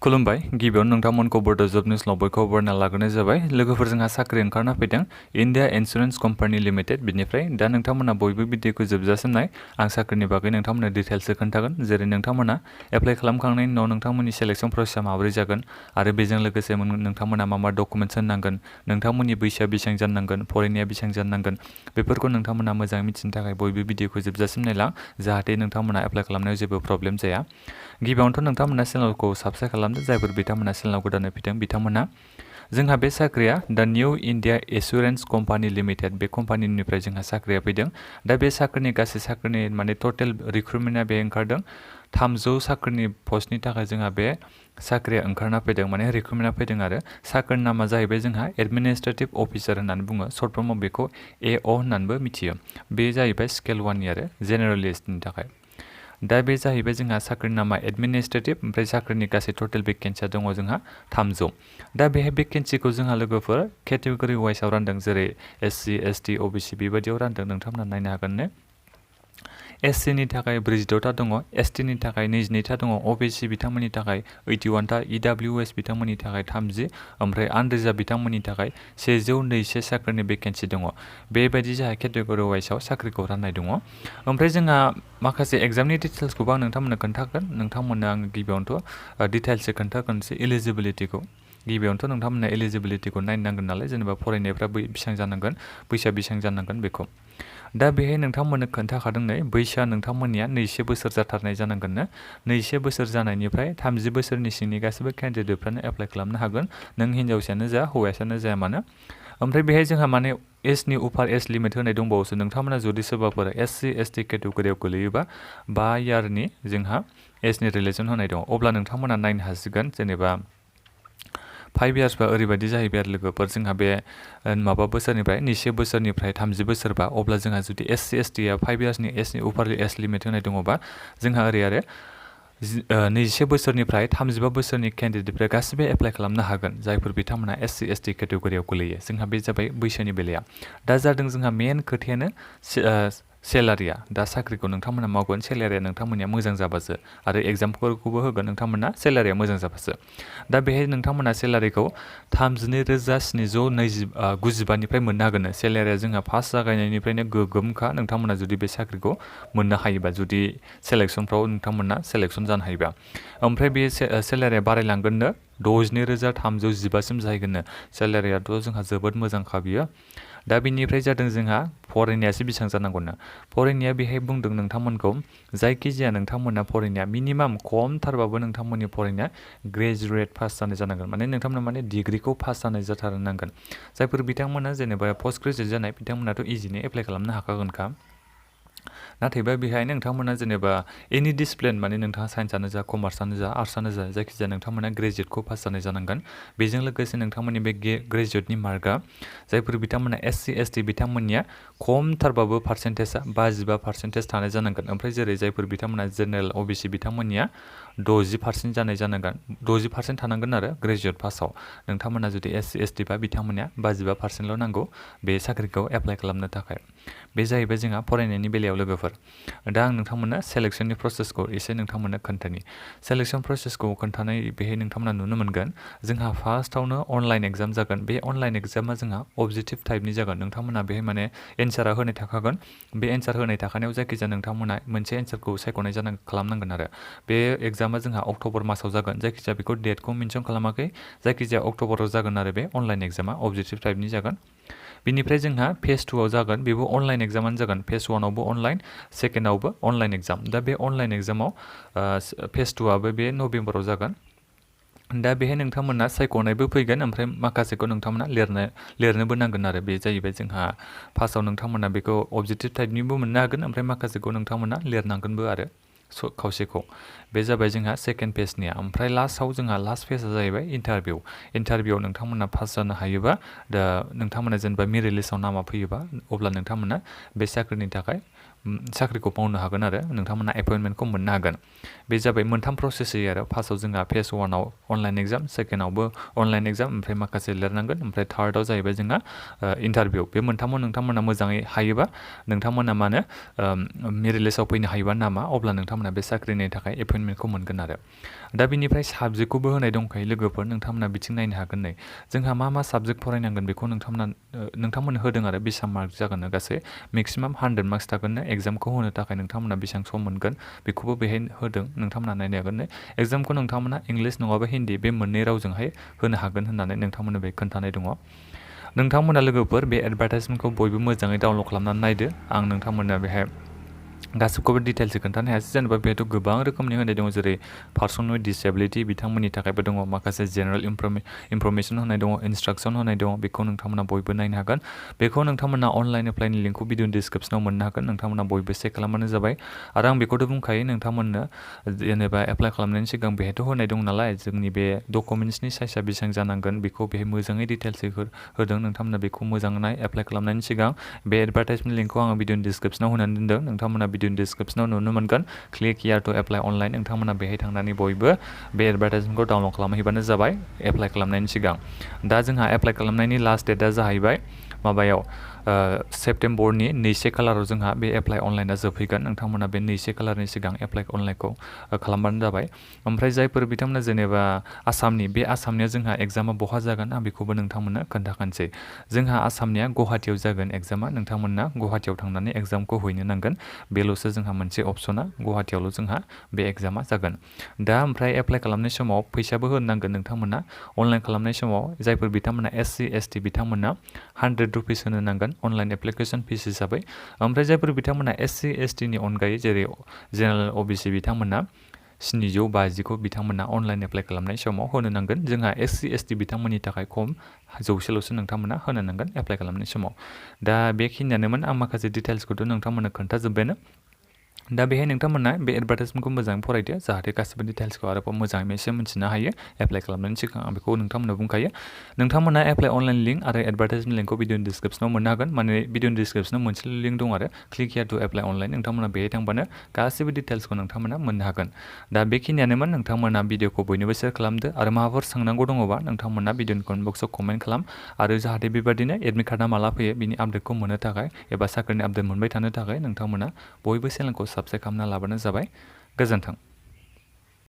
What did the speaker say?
खुलुमबाय गिबियावनो नोंथांमोनखौ बड' जब निउसआव बयखौबो बरायना लाग्रोनाय जाबाय लोगोफोर जोंहा साख्रि ओंखारना फैदों इन्डिया इन्सुरेन्स कम्पानि लिमिटेड बिनिफ्राय दा नोंथांमोना बयबो भिडिअखौ जोबजासिम नाय आं साख्रिनि बागै नोंथांमोननो डिटेल्ससो खोन्थागोन जेरै नोंथांमोना एप्लाइ खालामखांनायनि उनाव नोंथांमोननि सेलेक्सन प्रसेसआ माबोरै जागोन आरो बेजों लोगोसे नोंथांमोना मा डकुमेन्टस होनांगोन नोंथांमोननि बैसोआ बेसेबां जानांगोन फरायनाया बेसेबां जानांगोन बेफोरखौ नोंथांमोना मोजाङै मिथिनो थाखाय बयबो भिडिअखौ जोबजासिम नायलां जाहाथे नोंथांमोना एप्लाइ खालामनायाव जेबो प्रब्लेम जाया गिबियावनोथ' नोंथांमोना चेनेलखौ साबस्क्राइब खालामदो जायफोर बिथांमोना चेनेलाव गोदानै फैदों बिथांमोना जोंहा बे साख्रिया दा new India assurance company limited बे कम्पानिनिफ्राय जोंहा साख्रिया फैदों दा बे साख्रिनि गासै साख्रिनि माने टटेल रिक्रुटमेन्टआ बे ओंखारदों 300 साख्रिनि पस्टनि थाखाय जोंहा बे साख्रिया ओंखारना फैदों माने रिक्रुटमेन्टआ फैदों आरो साख्रिनि नामा जाहैबाय जोंहा एडमिनिस्ट्रेटिभ अफिसार होननानै बुङो सर्ट फर्माव बेखौ AO होननानैबो मिथियो बे जाहैबाय स्केल 1नि आरो जेनेरेल लिस्टनि थाखाय दा बे जाहैबाय जोंहा साख्रिनि नामा एडमिनिस्ट्रेटिभ ओमफ्राय साख्रिनि गासै टटेल भेकेन्सिया दङ जोंहा 300 दा बेहाय भेकेन्सिखौ जोंहा लोगोफोर केटेगरि वाइसआव रानदों जेरै SC ST OBC बेबायदियाव रानदों नोंथांमोना नायनो हागोन ने SC नि थाखाय 46टा दङ ST नि थाखाय 22टा दङ OBC बिथांमोननि थाखाय 81टा EWS बिथांमोननि थाखाय 30 ओमफ्राय आनरिजार्भ बिथांमोननि थाखाय 102 साख्रिनि भेकेन्सि दङ बेबायदि जोंहा केटेगरि वाइसआव साख्रिखौ राननाय दङ ओमफ्राय जोंहा माखासे एग्जामनि डिटेल्सखौबो आं नोंथांमोननो खोन्थागोन नोंथांमोननो आं गिबियावनोथ' डिटेल्ससो खोन्थागोनसै एलिजिबिलिटिखौ गिबियावनोथ' नोंथांमोननो एलिजिबिलिटिखौ नायनांगोन नालाय जेनेबा फरायनायफ्रा बेसेबां जानांगोन बैसोआ बेसेबां जानांगोन बेखौ दा बेहाय नोंथांमोननो खोन्थाखादों नै बैसोआ नोंथांमोननिया 22 बोसोर जाथारनाय जानांगोननो 22 बोसोर जानायनिफ्राय 30 बोसोरनि सिंनि गासैबो केन्डिडेटफ्रानो एप्लाइ खालामनो हागोन नों हिन्जावसायानो जा हौवासायानो जाया मानो ओमफ्राय बेहाय जोंहा माने एजनि उपार एज लिमिट होनाय दंबावोसो नोंथांमोना जुदि सोरबाफोर SC ST केटेगरियाव गोलैयोबा 5 इयारनि जोंहा एजनि रिलेसन होनाय दं अब्ला नोंथांमोना नायनो हासिगोन जेनेबा 5 इयार्सबा ओरैबायदि जाहैबाय आरो लोगोफोर जोंहा बे माबा बोसोरनिफ्राय 22 बोसोरनिफ्राय 30 बोसोरबा अब्ला जोंहा जुदि SC ST आ 5 इयार्सनि एजनि उपार एज लिमिट होनाय दङबा जोंहा ओरै आरो 21 बोसोरनिफ्राय 35 बोसोरनि केन्डिडेटफ्रा गासिबो एप्लाइ खालामनो हागोन जायफोर बिथांमोना SC ST केटेगरियाव गोलैयो जोंहा बे जाबाय बैसोनि बेलाया दा जादों जोंहा मेन खोथायानो सेलारिया दा साख्रिखौ नोंथांमोना मावगोन सेलारिया नोंथांमोननिया मोजां जाबासो आरो एग्जामफोरखौबो होगोन नोंथांमोना सेलारिया मोजां जाबासो दा बेहाय नोंथांमोना सेलारिखौ 32,795निफ्राय मोननो हागोन सेलारिया जोंहा फार्स्ट जागायनायनिफ्रायनो गोगोमखा नोंथांमोना जुदि बे साख्रिखौ मोननो हायोबा जुदि सेलेक्सनफ्राव नोंथांमोना सेलेक्सन जानो हायोबा ओमफ्राय बे सेलारिया बारायलांगोननो 62,315सिम जाहैगोननो सेलारियाथ' जोंहा जोबोद मोजांखा बियो दा बिनिफ्राय जादों जोंहा फरायनायासो बेसेबां जानांगौनो फरायनाया बेहाय बुंदों नोंथांमोनखौ जायखिजाया नोंथांमोना फरायनाया मिनिमाम खमथारबाबो नोंथांमोननि फरायनाया ग्रेजुवेट पास जानाय जानांगोन माने नोंथांमोना माने डिग्रिखौ पास जानाय जाथारनांगोन जायफोर बिथांमोना जेनेबा पस्ट ग्रेजुवेट जानाय बिथांमोनाथ' इजिनो एप्लाइ खालामनो हाखागोनखा नाथायबा बेहाय नोंथांमोना जेनेबा एनि डिसिप्लिन माने नोंथाङा साइन्सआनो जा कमार्सआनो जा आर्ट्सआनो जा जायखिजाया नोंथांमोना ग्रेजुवेटखौ पास जानाय जानांगोन बेजों लोगोसे नोंथांमोननि बे ग्रेजुवेटनि मार्कआ जायफोर बिथांमोना SC ST बिथांमोननिया खमथारबाबो पार्सेन्टेजआ 55% थानाय जानांगोन ओमफ्राय जेरै जायफोर बिथांमोना जेनेरेल OBC बिथांमोननिया 60% जानाय जानांगोन 60% थानांगोन आरो ग्रेजुवेट पासआव नोंथांमोना जुदि SC ST बा बिथांमोननिया 55%ल' नांगौ बे साख्रिखौ एप्लाइ खालामनो थाखाय बे जाहैबाय जोंहा फरायनायनि बेलायाव लोगोफोर दा आं नोंथांमोननो सेलेक्सननि प्रसेसखौ एसे नोंथांमोननो खोन्थानि सेलेक्सन प्रसेसखौ खोन्थानाय बेहाय नोंथांमोना नुनो मोनगोन जोंहा फार्स्टआवनो अनलाइन एग्जाम जागोन बे अनलाइन एग्जामा जोंहा अबजेक्टिभ टाइपनि जागोन नोंथांमोना बेहाय माने एन्सारा होनाय थाखागोन बे एन्सार होनाय थाखानायाव जायखिजाया नोंथांमोना मोनसे एन्सारखौ सायख'नाय खालामनांगोन आरो बे एग्जामा जोंहा अक्ट'बर मासाव जागोन जायखिजाया बेखौ डेटखौ मेनसन खालामाखै जायखिजाया अक्ट'बराव जागोन आरो बे अनलाइन एग्जामा अबजेक्टिभ टाइपनि जागोन बिनिफ्राय जोंहा फेज 2आव जागोन बेबो अनलाइन एग्जामानो जागोन फेज 1आवबो अनलाइन सेकेन्डआवबो अनलाइन एग्जाम दा बे अनलाइन एग्जामाव फेज 2आबो बे नभेम्बराव जागोन दा बेहाय नोंथांमोना सायख'नायबो फैगोन ओमफ्राय माखासेखौ नोंथांमोना लिरनोबो नांगोन आरो बे जाहैबाय जोंहा फार्स्टआव नोंथांमोना बेखौ अबजेक्टिभ टाइपनिबो मोननो हागोन ओमफ्राय माखासेखौ नोंथांमोना लिरनांगोनबो आरो खावसेखौ बे जाबाय जोंहा सेकेन्ड पेजनिया ओमफ्राय लास्टआव जोंहा लास्ट पेजआ जाहैबाय इन्टारभिउआव नोंथांमोना पास जानो हायोबा दा नोंथांमोना जेनेबा मेरिट लिस्टआव नामा फैयोबा अब्ला नोंथांमोना बे साख्रिनि थाखाय साख्रिखौ मावनो हागोन आरो नोंथांमोना एपइन्टमेन्टखौ मोननो हागोन। बे जाबाय मोनथाम प्रसेस जायो आरो फार्स्टआव जोंहा फेज 1आव अनलाइन एग्जाम, सेकेन्डआवबो अनलाइन एग्जाम, ओमफ्राय माखासे लिरनांगोन, ओमफ्राय थार्डआव जाहैबाय जोंहा इन्टारभिउ। बे मोनथामाव नोंथांमोना मोजाङै हायोबा नोंथांमोना मानो मेरिट लिस्टआव फैनो हायोबा नामा, अब्ला नोंथांमोना बे साख्रिनि थाखाय एपइन्टमेन्टखौ मोनगोन आरो। दा बिनिफ्राय साबजेक्टखौबो होनाय दंखायो लोगोफोर, नोंथांमोना बिथिं नायनो हागोन। नै जोंहा मा साबजेक्ट फरायनांगोन बेखौ नोंथांमोननो होदों आरो बेसेबां मार्क जागोन गासै मेक्सिमाम 100 मार्क्स थागोन। एग्जामखौ होनो थाखाय नोंथांमोना बेसेबां सम मोनगोन बेखौबो बेहाय होदों, नोंथांमोना नायनो हागोन। एग्जामखौ नोंथांमोना इंलिस नङाबा हिन्दी बे मोननै रावजोंहाय होनो हागोन होननानै नोंथांमोननो बे खोन्थानाय दङ। नोंथांमोना लोगोफोर बे एडभार्टाइजमेन्टखौ बयबो मोजाङै डाउनलड खालामनानै नायदो। आं नोंथांमोननो बेहाय गासिबखौबो डिटेल्सै खोन्थानो हायासै, जेनेबा बेहायथ' गोबां रोखोमनि होनाय दङ, जेरै पार्सन विथ डिसेबिलिटि बिथांमोननि थाखायबो दङ, माखासे जेनेरेल इनफरमेसन होनाय दङ, इन्सट्राक्सन होनाय दङ, बेखौ नोंथांमोना बयबो नायनो हागोन। बेखौ नोंथांमोना अनलाइन एप्लाइनि लिंकखौ भिडिअ डिसक्रिपसनाव मोननो हागोन, नोंथांमोना बयबो चेक खालामबानो जाबाय। आरो आं बेखौथ' बुंखायो नोंथांमोननो जेनेबा एप्लाइ खालामनायनि सिगां बेहायथ' होनाय दं नालाय जोंनि बे डकुमेन्ट्सनि साइजआ बेसेबां जानांगोन बेखौ बेहाय मोजाङै डिटेल्सै होदों। नोंथांमोना बेखौ मोजाङै नाय एप्लाइ खालामनायनि सिगां। बे एडभार्टाइजमेन्ट लिंकखौ आङो भिडिअ डिसक्रिपसनाव होनानै दोनदों, नोंथांमोना भिडिअ डिसक्रिपसनाव नुनो मोनगोन। क्लिक हियार टु एप्लाइ अनलाइन, नोंथांमोना बेहाय थांनानै बयबो बे एडभार्टाइजमेन्टखौ डाउनलड खालामहैबानो जाबाय एप्लाइ खालामनायनि सिगां। दा जोंहा एप्लाइ खालामनायनि लास्ट डेटआ जाहैबाय माबायाव सेप्तेम्बरनि 2 खालाराव जोंहा बे एप्लाइ अनलाइना जोबहैगोन। नोंथांमोना बे 2 खालारनि सिगां एप्लाइ अनलाइनखौ खालामबानो जाबाय। ओमफ्राय जायफोर बिथांमोना जेनेबा बे आसामनिया जोंहा एग्जामा बहा जागोन आं बेखौबो नोंथांमोननो खोन्थाखानोसै। जोंहा आसामनिया गुवाहाटियाव जागोन एग्जामा, नोंथांमोना गुवाहाटियाव थांनानै एग्जामखौ हैनो नांगोन। बेल'सो जोंहा मोनसे अपसना, गुवाहाटियावल' जोंहा बे एग्जामा जागोन। दा ओमफ्राय एप्लाइ खालामनाय समाव फैसाबो होनो नांगोन नोंथांमोना। अनलाइन खालामनाय समाव जायफोर बिथांमोना SC ST बिथांमोना 100 रुपिस होनो नांगोन अनलाइन एप्लिकेसन फिस हिसाबै। ओमफ्राय जायफोर बिथांमोना SC ST नि अनगायै जेरै जेनेरेल OBC बिथांमोना 750 बिथांमोना अनलाइन एप्लाइ खालामनाय समाव होनो नांगोन। जोंहा SC ST बिथांमोननि थाखाय खम 100ल'सो नोंथांमोना होनो नांगोन एप्लाइ खालामनाय समाव। दा बेखिनियानोमोन, आं माखासे डिटेल्सखौथ' नोंथांमोननो खोन्थाजोब्बायानो। दा बेहाय नोंथांमोना बे एडभार्टाइजमेन्टखौ मोजाङै फरायदो, जाहाथे गासिबो डिटेल्सखौ आरोबाव मोजाङै एसे मिन्थिनो हायो एप्लाइ खालामनायनि सिगां। आं बेखौ नोंथांमोननो बुंखायो। नोंथांमोना एप्लाइ अनलाइन लिंक आरो एडभार्टाइजमेन्ट लिंकखौ भिडिअ डिसक्रिपसनाव मोननो हागोन। माने भिडिअ डिसक्रिपसनाव मोनसेल' लिंक दं आरो क्लिक हियार टु एप्लाइ अनलाइन, नोंथांमोना बेहाय थांबानो गासिबो डिटेल्सखौ नोंथांमोना मोननो हागोन। दा बेखिनियानोमोन, नोंथांमोना भिडिअखौ बयनोबो शेयार खालामदो आरो माबाफोर सोंनांगौ दङबा नोंथांमोना भिडिअनि कमेन्ट बक्सआव कमेन्ट खालाम। आरो जाहाथे बेबादिनो एडमिट कार्डआ माला फैयो बिनि आपडेटखौ मोननो थाखाय एबा साख्रिनि आपडेट मोनबाय थानो थाखाय नोंथांमोना बयबो चेनेलखौ साबस्क्राइब खालामना लाबानो जाबाय। गोजोन्थों।